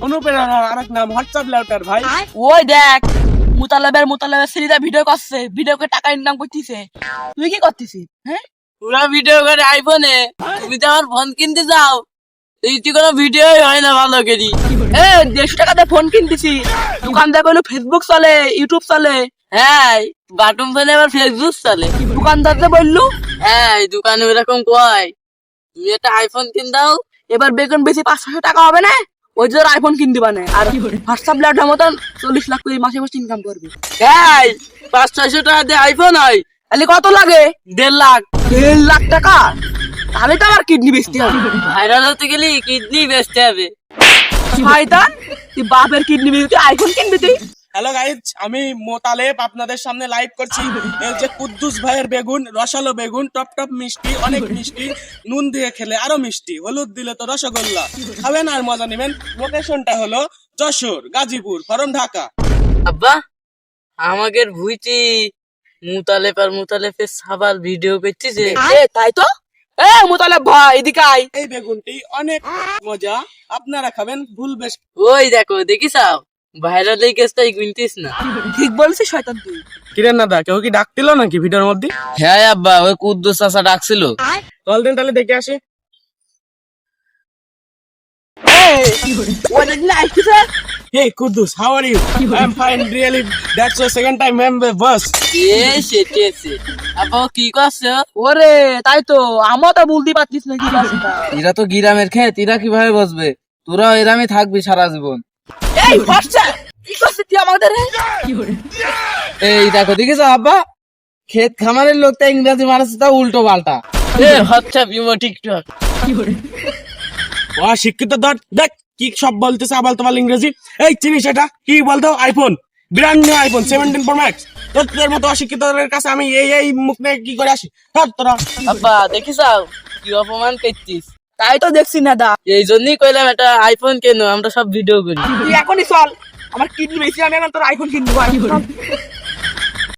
অনুপ্রেরণার আরেক নাম হোয়াটসঅ্যাপ লেটার ভাই। ওই দেখ মুতালেবের সিরিজে ভিডিও করছে, ভিডিও করে টাকা ইনকাম করতেছে। তুই কি করতেছিস? হ্যাঁ, পুরা ভিডিও করে আইফোনে। তুমি তো আমার ফোন কিনতে যাও, তুই কোনো ভিডিও হয় না ভালো করি। 150 টাকা দিয়ে ফোন কিনতেছি, দোকানদার কইলো ফেসবুক চলে, ইউটিউব চলে। হ্যাঁ, বাটন ফোনে আবার ফেসবুক চলে। দোকানদারকে বললু হ্যাঁ, দোকানে এরকম কয় তুমি একটা আইফোন কিন দাও। এবার বেতন বেশি 500 টাকা হবে না, ওই যে আইফোন কিনতে পারে। আর হোয়াটসঅ্যাপ লেটার মতন 40 লাখ করে মাসে মাসে ইনকাম করবি। হ্যাঁ, 500-600 টাকা দিয়ে আইফোন হয়। তাহলে কত লাগে? 1.5 লাখ। 1.5 লাখ টাকা? তাহলে তো আমার কিডনি বেচতে হবে। ভাইরাল হতে গেলে কিডনি বেচতে হবে। শয়তান, তুই বাপের কিডনি বেচে আইফোন কিনবি তুই? হ্যালো গাইজ, আমি মোতালেব আপনাদের সামনে লাইভ করছি। এই যে কুদ্দুস ভাইয়ের বেগুন, রসালো বেগুন, টপ টপ মিষ্টি, অনেক মিষ্টি, নুন দিয়ে খেলে আরো মিষ্টি, হলুদ দিলে তো রসগোল্লা। খাবেন আর মজা নেবেন। লোকেশনটা হলো যশোর, গাজীপুর, ফরম ঢাকা। আব্বা, আমাদের ভুইটি মুতালেবের সাবাল ভিডিও করতেছে। তাই তো। মুতালেব ভাই এদিকে আয়। এই বেগুনটি অনেক মজা, আপনারা খাবেন ভুল বেশ। ওই দেখো, দেখিসাও ভাইরাল এই কেসটাই কিনতিস না। ঠিক বলছিস শয়তান তুই। কিরেন দাদা, কেউ কি ডাক দিল নাকি ভিডিওর মধ্যে? হ্যাঁ আব্বা, ওই কুদ্দুস চাচা ডাকছিল। চল দিন তাহলে দেখে আসি। Hey Kudus, how are you? I'm fine, really. That's your second time member bus. আব্বা, ও কি করছে? ওরে তাই তো, আমও তো বলতে পারতিস না কি করছিস। এরা তো গ্রামের খেত, এরা কিভাবে বসবে? তোরা এরামই থাকবি সারা জীবন। এই ফর্সা, কি করছিস তুই আমাদের? এই দেখো, দেখিস আব্বা, ক্ষেত খামারের লোকটা ইংরেজি মারাচ্ছে, তা উল্টো পাল্টা। WhatsApp, imo, TikTok. শিক্ষিত ধর, দেখ কি সব বলতেছে আবাল তোমার ইংরেজি। এই চিনিস এটা কি বলতো? IPhone, brand new iPhone 17 Pro Max। তোদের মতো অশিক্ষিতদের কাছে আমি এই মুখ নিয়ে কি করে আসি? তোরা আব্বা, দেখিস কি অপমান করছিস? তাই তো দেখছি না দা। এই জন্যই কইলাম এটা আইফোন কেন, আমরা সব ভিডিও করি। তুই এখনই চল, আমার কিডনি বেশি, আমি এখন তোর আইফোন কিনবো।